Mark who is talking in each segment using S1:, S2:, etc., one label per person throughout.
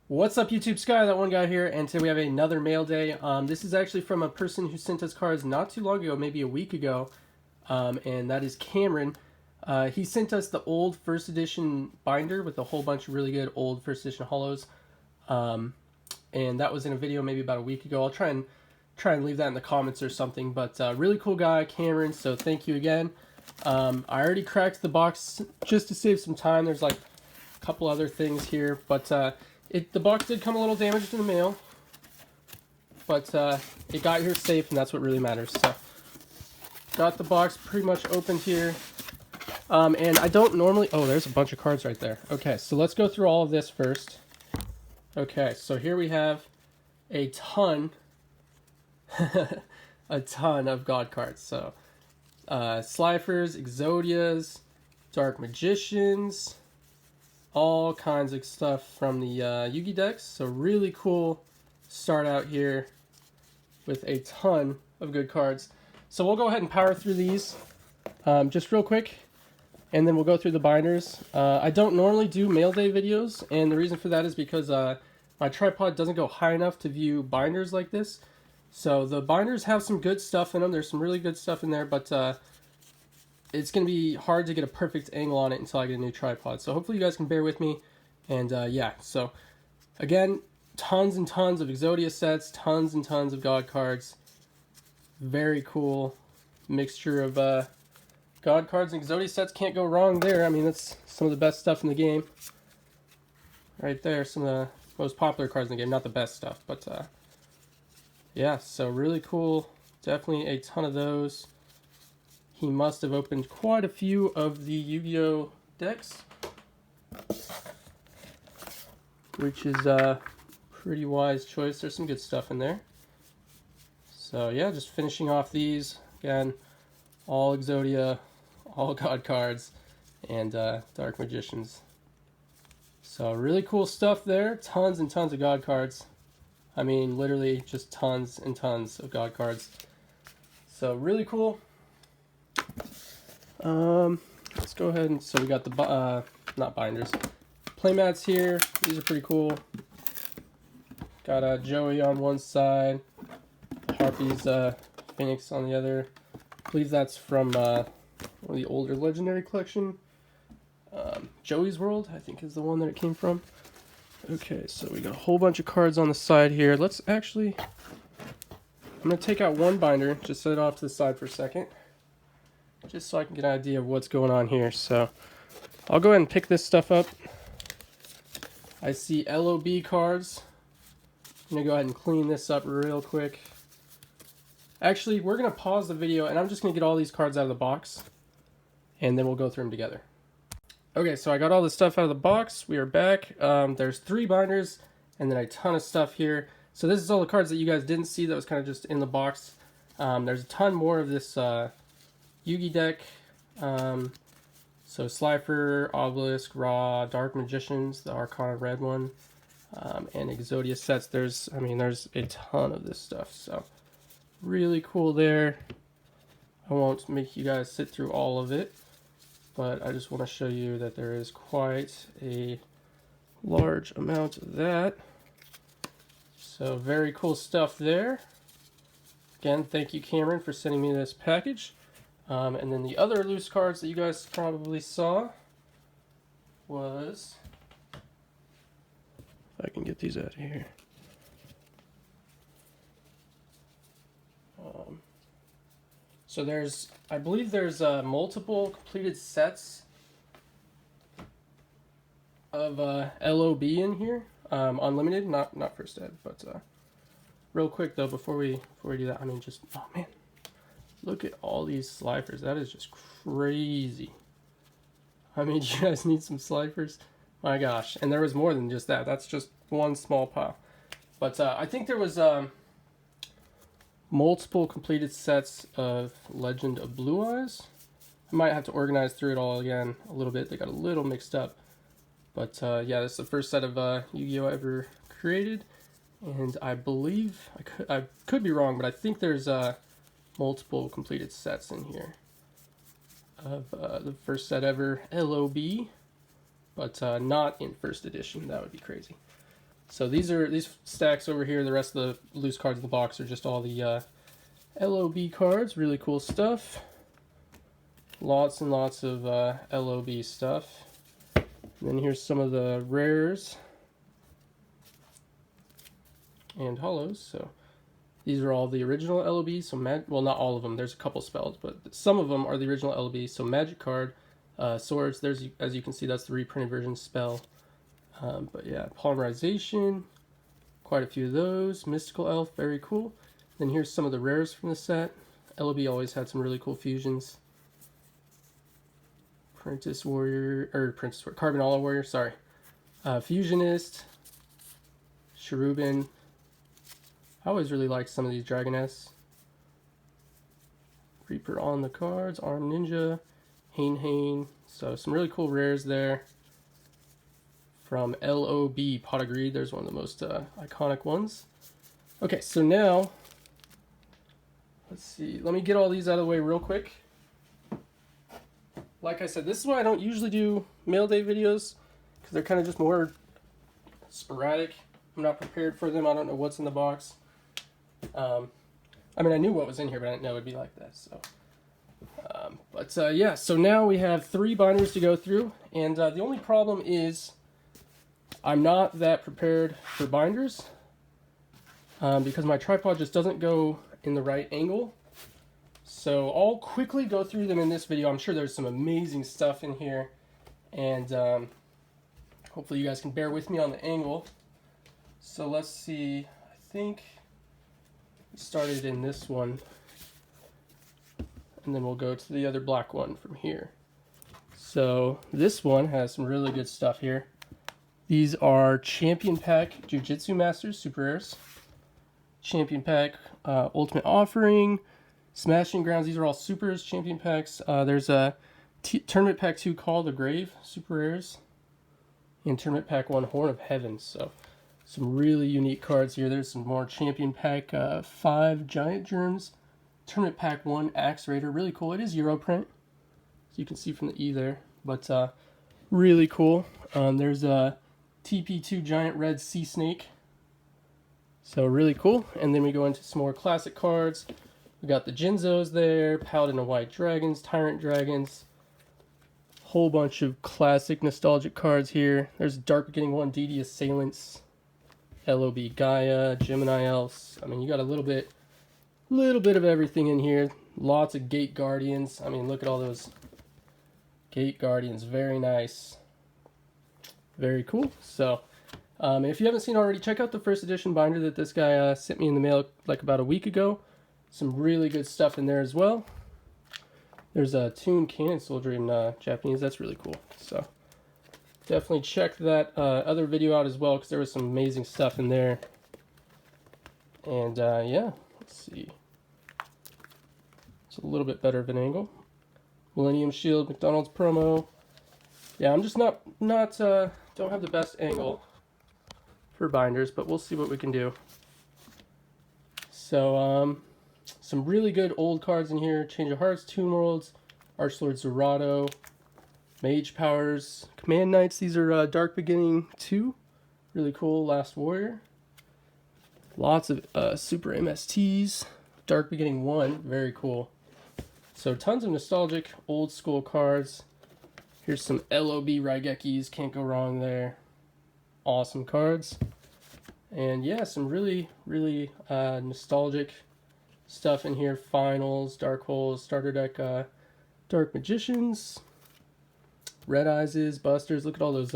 S1: What's up, YouTube? SKYAThatOneGuy here, and today we have another mail day. This is actually from a person who sent us cards not too long ago, maybe a week ago, and that is Cameron. He sent us the old first edition binder with a whole bunch of really good old first edition holos, and that was in a video maybe about a week ago. I'll try and leave that in the comments or something. But really cool guy, Cameron. So thank you again. I already cracked the box just to save some time. There's like a couple other things here, but the box did come a little damaged in the mail, but it got here safe, and that's what really matters. So, got the box pretty much opened here, and I don't normally... Oh, there's a bunch of cards right there. Okay, so let's go through all of this first. Okay, so here we have a ton, a ton of God cards. So, Slifer's, Exodias, Dark Magicians... all kinds of stuff from the Yugi decks. So really cool start out here with a ton of good cards. So we'll go ahead and power through these just real quick, and then we'll go through the binders. I don't normally do mail day videos, and the reason for that is because my tripod doesn't go high enough to view binders like this. So the binders have some good stuff in them. There's some really good stuff in there, but it's going to be hard to get a perfect angle on it until I get a new tripod. So hopefully you guys can bear with me. And yeah, so again, tons and tons of Exodia sets, tons and tons of God cards. Very cool mixture of God cards and Exodia sets. Can't go wrong there. I mean, that's some of the best stuff in the game. Right there, some of the most popular cards in the game. Not the best stuff, but yeah, so really cool. Definitely a ton of those. He must have opened quite a few of the YuGiOh decks, which is a pretty wise choice. There's some good stuff in there. So yeah, just finishing off these. Again, all Exodia, all God cards, and Dark Magicians. So really cool stuff there. Tons and tons of God cards. I mean, literally just tons and tons of God cards. So really cool. Let's go ahead and... So we got the, not binders, playmats here. These are pretty cool. Got Joey on one side, Harpy's Phoenix on the other. I believe that's from one of the older Legendary collection. Joey's World, I think, is the one that it came from. Okay, so we got a whole bunch of cards on the side here. Let's actually... I'm going to take out one binder, just set it off to the side for a second, just so I can get an idea of what's going on here. So I'll go ahead and pick this stuff up. I see LOB cards. I'm going to go ahead and clean this up real quick. Actually, we're going to pause the video, and I'm just going to get all these cards out of the box, and then we'll go through them together. Okay, so I got all the stuff out of the box. We are back. There's 3 binders, and then a ton of stuff here. So this is all the cards that you guys didn't see that was kind of just in the box. There's a ton more of this Yugi deck. So Slifer, Obelisk, Ra, Dark Magicians, the Arcana Red one, and Exodia sets. There's a ton of this stuff. So really cool there. I won't make you guys sit through all of it, but I just want to show you that there is quite a large amount of that. So very cool stuff there. Again, thank you, Cameron, for sending me this package. And then the other loose cards that you guys probably saw was... If I can get these out of here. So there's, I believe there's multiple completed sets of LOB in here. Unlimited, not first ed, but real quick though, before we do that, I mean, just, oh man, look at all these Slifers. That is just crazy. I mean, you guys need some Slifers? My gosh. And there was more than just that. That's just one small pile. But I think there was multiple completed sets of Legend of Blue Eyes. I might have to organize through it all again a little bit. They got a little mixed up. But yeah, this is the first set of YuGiOh ever created. And I believe, I could be wrong, but I think there's multiple completed sets in here of the first set ever LOB, but not in first edition. That would be crazy. So these stacks over here, the rest of the loose cards in the box are just all the LOB cards. Really cool stuff. Lots and lots of LOB stuff. And then here's some of the rares and hollows. So these are all the original LOBs. So well, not all of them. There's a couple spelled, but some of them are the original LOBs. So magic card, swords. There's, as you can see, that's the reprinted version spell. But yeah, polymerization, quite a few of those. Mystical elf, very cool. Then here's some of the rares from the set. LOB always had some really cool fusions. Carbonala Warrior, sorry. Fusionist, Cherubin. I always really liked some of these Dragoness. Reaper on the cards, Arm Ninja, Hane. So some really cool rares there. From LOB, Pot of Greed. There's one of the most iconic ones. Okay, so now, let's see. Let me get all these out of the way real quick. Like I said, this is why I don't usually do mail day videos, because they're kind of just more sporadic. I'm not prepared for them. I don't know what's in the box. I mean, I knew what was in here, but I didn't know it would be like that. So, yeah. So now we have 3 binders to go through, and the only problem is I'm not that prepared for binders because my tripod just doesn't go in the right angle. So I'll quickly go through them in this video. I'm sure there's some amazing stuff in here, and hopefully you guys can bear with me on the angle. So let's see. I think we started in this one, and then we'll go to the other black one from here. So this one has some really good stuff here. These are Champion Pack Jiu-Jitsu Masters Super Rares, Champion Pack Ultimate Offering, Smashing Grounds. These are all Supers, Champion Packs. There's a Tournament Pack 2 Call the Grave Super Rares, and Tournament Pack 1 Horn of Heaven. So some really unique cards here. There's some more Champion Pack 5 Giant Germs, Tournament Pack 1 Axe Raider. Really cool. It is Euro print, so you can see from the E there, but really cool. There's a TP2 Giant Red Sea Snake. So really cool. And then we go into some more classic cards. We got the Jinzos there, Paladin of White Dragons, Tyrant Dragons. Whole bunch of classic nostalgic cards here. There's Dark Beginning 1 DD Assailants, LOB Gaia, Gemini Elves. I mean, you got a little bit of everything in here. Lots of Gate Guardians. I mean, look at all those Gate Guardians. Very nice. Very cool. So, if you haven't seen already, check out the first edition binder that this guy sent me in the mail like about a week ago. Some really good stuff in there as well. There's a Toon Cannon Soldier in Japanese. That's really cool. So, definitely check that other video out as well, because there was some amazing stuff in there. And, yeah, let's see. It's a little bit better of an angle. Millennium Shield, McDonald's promo. Yeah, I'm just not don't have the best angle for binders, but we'll see what we can do. So, some really good old cards in here. Change of Hearts, Toon Worlds, Archlord Zerato, Mage Powers, Command Knights. These are Dark Beginning 2. Really cool. Last Warrior. Lots of Super MSTs. Dark Beginning 1. Very cool. So tons of nostalgic old school cards. Here's some LOB Raigekis. Can't go wrong there. Awesome cards. And yeah, some really nostalgic stuff in here. Finals, Dark Holes, Starter Deck, Dark Magicians, Red Eyes, Busters. Look at all those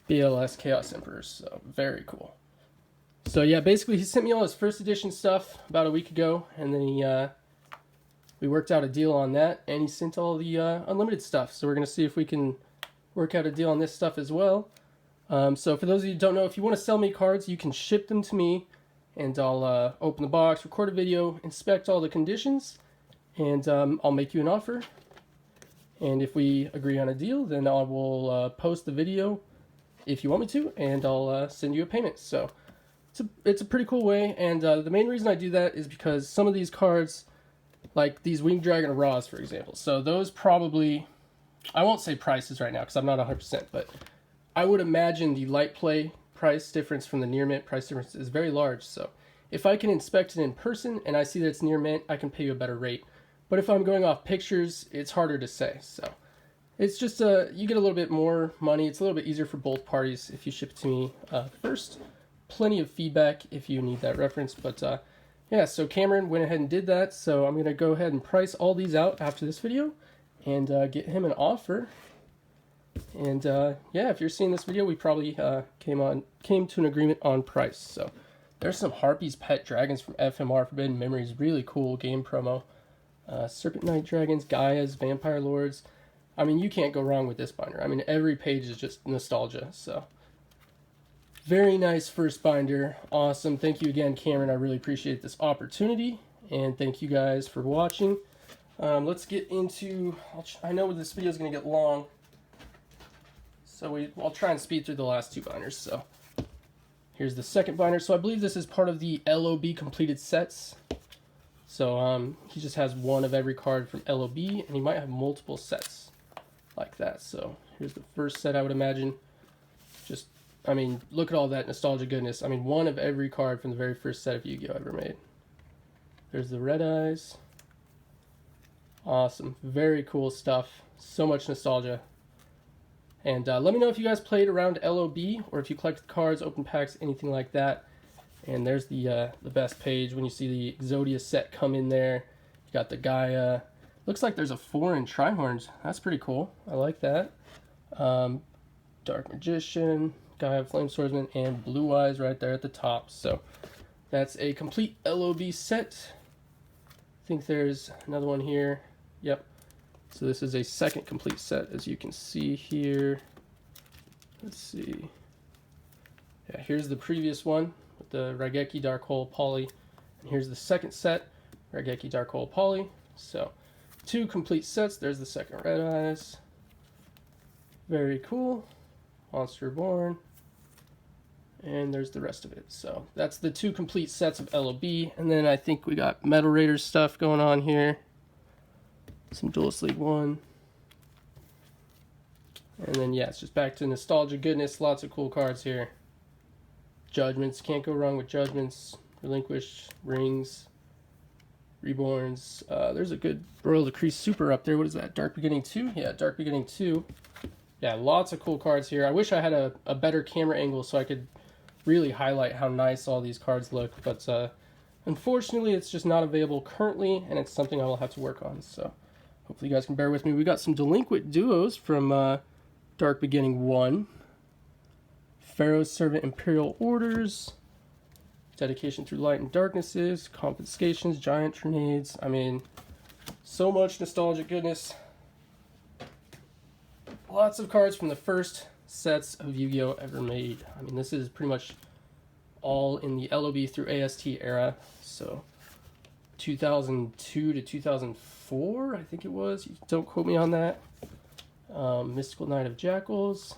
S1: BLS Chaos Emperors. So very cool. So yeah, basically he sent me all his first edition stuff about a week ago, and then we worked out a deal on that, and he sent all the unlimited stuff. So we're going to see if we can work out a deal on this stuff as well. So for those of you who don't know, if you want to sell me cards, you can ship them to me, and I'll open the box, record a video, inspect all the conditions, and I'll make you an offer. And if we agree on a deal, then I will post the video if you want me to, and I'll send you a payment. So it's a pretty cool way, and the main reason I do that is because some of these cards, like these Winged Dragon Raws, for example, so those probably, I won't say prices right now because I'm not 100%, but I would imagine the light play price difference from the near mint price difference is very large. So if I can inspect it in person and I see that it's near mint, I can pay you a better rate. But if I'm going off pictures, it's harder to say. So it's just you get a little bit more money. It's a little bit easier for both parties if you ship it to me first. Plenty of feedback if you need that reference. But yeah, so Cameron went ahead and did that. So I'm going to go ahead and price all these out after this video and get him an offer. And yeah, if you're seeing this video, we probably came to an agreement on price. So there's some Harpies Pet Dragons from FMR Forbidden Memories. Really cool game promo. Serpent Knight Dragons, Gaias, Vampire Lords. I mean, you can't go wrong with this binder. I mean, every page is just nostalgia. So very nice first binder. Awesome. Thank you again, Cameron. I really appreciate this opportunity. And thank you guys for watching. Let's get into... I know this video is going to get long. So I'll try and speed through the last two binders. So here's the second binder. So I believe this is part of the LOB completed sets. So he just has one of every card from LOB, and he might have multiple sets like that. So here's the first set, I would imagine. Just, I mean, look at all that nostalgia goodness. I mean, one of every card from the very first set of Yu-Gi-Oh! Ever made. There's the Red Eyes. Awesome. Very cool stuff. So much nostalgia. And let me know if you guys played around LOB or if you collected cards, open packs, anything like that. And there's the best page when you see the Exodia set come in there. You got the Gaia. Looks like there's a 4 in Trihorns. That's pretty cool. I like that. Dark Magician, Gaia Flame Swordsman, and Blue Eyes right there at the top. So that's a complete LOB set. I think there's another one here. Yep. So this is a second complete set, as you can see here. Let's see. Yeah, here's the previous one with the Raigeki Dark Hole Poly. And here's the second set, Raigeki Dark Hole Poly. So 2 complete sets. There's the second Red Eyes. Very cool. Monster Reborn. And there's the rest of it. So that's the 2 complete sets of LOB. And then I think we got Metal Raiders stuff going on here. Some Duelist League 1. And then, yeah, it's just back to nostalgia goodness. Lots of cool cards here. Judgments. Can't go wrong with Judgments. Relinquish. Rings. Reborns. There's a good Royal Decree Super up there. What is that? Dark Beginning 2? Yeah, Dark Beginning 2. Yeah, lots of cool cards here. I wish I had a better camera angle so I could really highlight how nice all these cards look. But unfortunately, it's just not available currently, and it's something I will have to work on. So hopefully you guys can bear with me. We got some Delinquent Duos from Dark Beginning 1. Pharaoh's Servant Imperial Orders. Dedication Through Light and Darknesses. Confiscations. Giant Tornades. I mean, so much nostalgic goodness. Lots of cards from the first sets of Yu-Gi-Oh! Ever made. I mean, this is pretty much all in the LOB through AST era. So 2002 to 2004, I think it was. Don't quote me on that. Mystical Knight of Jackals.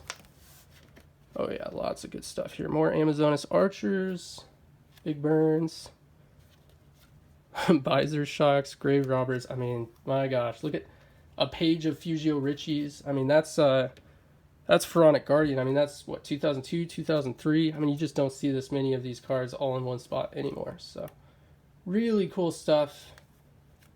S1: Oh yeah, lots of good stuff here. More Amazonas Archers. Big Burns. Visor Shocks. Grave Robbers. I mean, my gosh, look at a page of Fugio Richies. I mean, that's Pharaonic Guardian. I mean, that's what, 2002, 2003. I mean, you just don't see this many of these cards all in one spot anymore. So really cool stuff.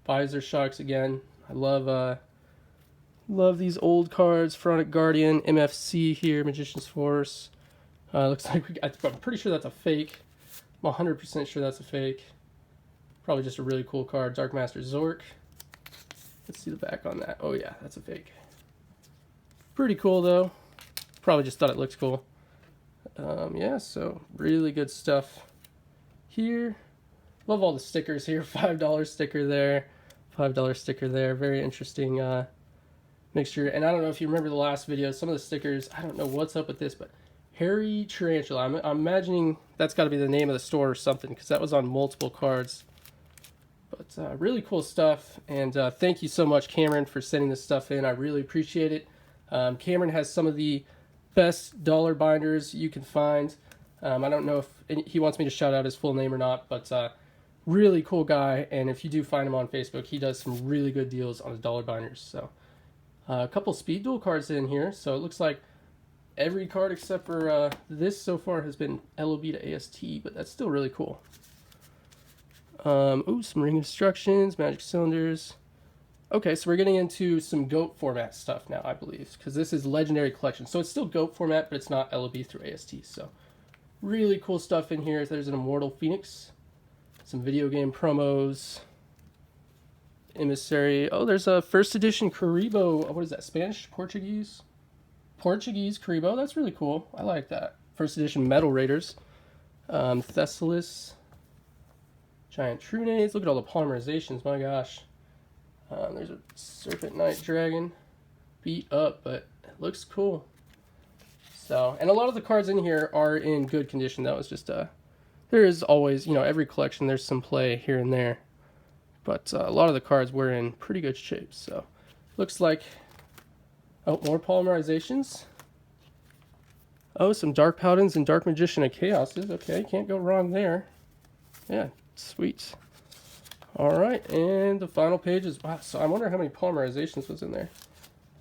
S1: Visor Shocks again. I love these old cards. Pharaonic Guardian, MFC here, Magician's Force. Looks like I'm pretty sure that's a fake. I'm 100% sure that's a fake. Probably just a really cool card. Dark Master Zork. Let's see the back on that. Oh yeah, that's a fake. Pretty cool though. Probably just thought it looked cool. Yeah, so really good stuff here. Love all the stickers here. $5 sticker there. $5 sticker there. Very interesting mixture. And I don't know if you remember the last video. Some of the stickers, I don't know what's up with this, but Hairy Tarantula. I'm imagining that's got to be the name of the store or something, because that was on multiple cards. But really cool stuff, and thank you so much, Cameron, for sending this stuff in. I really appreciate it. Cameron has some of the best dollar binders you can find. I don't know if he wants me to shout out his full name or not, but really cool guy, and if you do find him on Facebook, he does some really good deals on his dollar binders. So a couple speed duel cards in here, so it looks like every card except for this so far has been LOB to AST, but that's still really cool. Ooh, some ring instructions, magic cylinders. Okay, so we're getting into some GOAT format stuff now, I believe, because this is Legendary Collection. So it's still GOAT format, but it's not LOB through AST. So really cool stuff in here. There's an Immortal Phoenix, some video game promos, Emissary. Oh, there's a first edition Karibo. What is that, Spanish? Portuguese? Portuguese Karibo. That's really cool. I like that. First edition Metal Raiders. Thessalis. Giant Trunades. Look at all the polymerizations, my gosh. There's a Serpent Knight Dragon, beat up, but it looks cool. So, and a lot of the cards in here are in good condition. That was just there is always, you know, every collection there's some play here and there, but a lot of the cards were in pretty good shape. So, looks like, oh, more polymerizations. Oh, some Dark Paladins and Dark Magician of Chaoses. Okay, can't go wrong there. Yeah, sweet. All right, and the final page is, wow, so I wonder how many polymerizations was in there.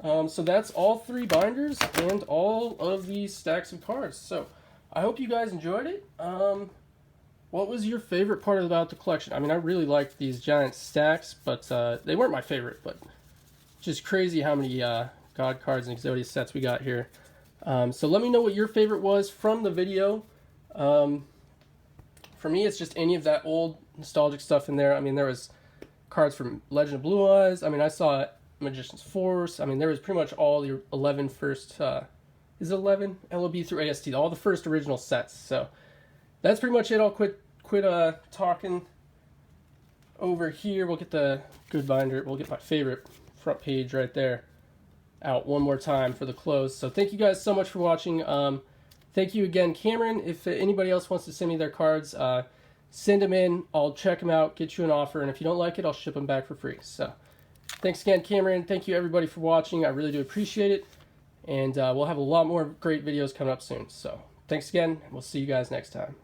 S1: So that's all 3 binders and all of these stacks of cards. So I hope you guys enjoyed it. What was your favorite part about the collection? I mean, I really liked these giant stacks, but they weren't my favorite, but just crazy how many God cards and Exodia sets we got here. So let me know what your favorite was from the video. For me, it's just any of that old nostalgic stuff in there. I mean, there was cards from Legend of Blue Eyes. I mean, I saw Magician's Force. I mean, there was pretty much all the 11 first, is it 11? LOB through AST, all the first original sets. So that's pretty much it. I'll quit talking over here. We'll get the good binder. We'll get my favorite front page right there out one more time for the close. So thank you guys so much for watching. Thank you again, Cameron. If anybody else wants to send me their cards, send them in. I'll check them out, get you an offer, and if you don't like it, I'll ship them back for free. So thanks again, Cameron. Thank you, everybody, for watching. I really do appreciate it. And we'll have a lot more great videos coming up soon. So thanks again, and we'll see you guys next time.